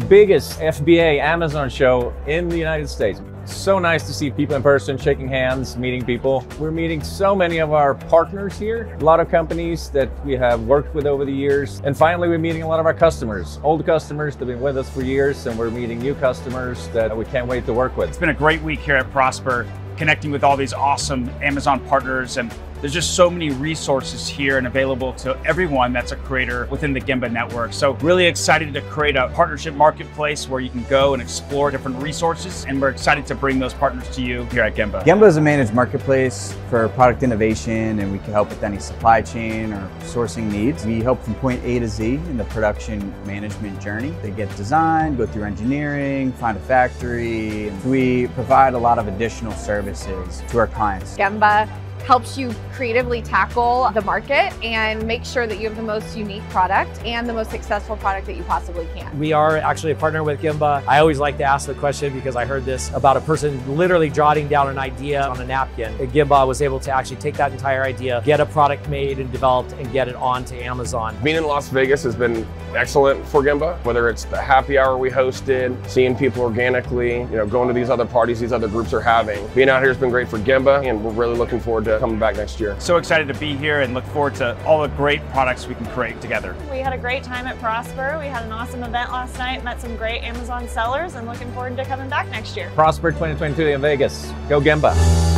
biggest FBA Amazon show in the United States. So nice to see people in person, shaking hands, meeting people. We're meeting so many of our partners here, a lot of companies that we have worked with over the years. And finally, we're meeting a lot of our customers, old customers that have been with us for years, and we're meeting new customers that we can't wait to work with. It's been a great week here at Prosper, connecting with all these awesome Amazon partners, and there's just so many resources here and available to everyone that's a creator within the Gembah network. So really excited to create a partnership marketplace where you can go and explore different resources, and we're excited to bring those partners to you here at Gembah. Gembah is a managed marketplace for product innovation, and we can help with any supply chain or sourcing needs. We help from point A to Z in the production management journey. They get designed, go through engineering, find a factory, and we provide a lot of additional services to our clients. Gembah helps you creatively tackle the market and make sure that you have the most unique product and the most successful product that you possibly can. We are actually a partner with Gembah. I always like to ask the question because I heard this about a person literally jotting down an idea on a napkin. And Gembah was able to actually take that entire idea, get a product made and developed, and get it onto Amazon. Being in Las Vegas has been excellent for Gembah, whether it's the happy hour we hosted, seeing people organically, going to these other parties these other groups are having. Being out here has been great for Gembah, and we're really looking forward to coming back next year. So excited to be here and look forward to all the great products we can create together. We had a great time at Prosper. We had an awesome event last night, met some great Amazon sellers, and looking forward to coming back next year. Prosper 2022 in Vegas. Go Gembah.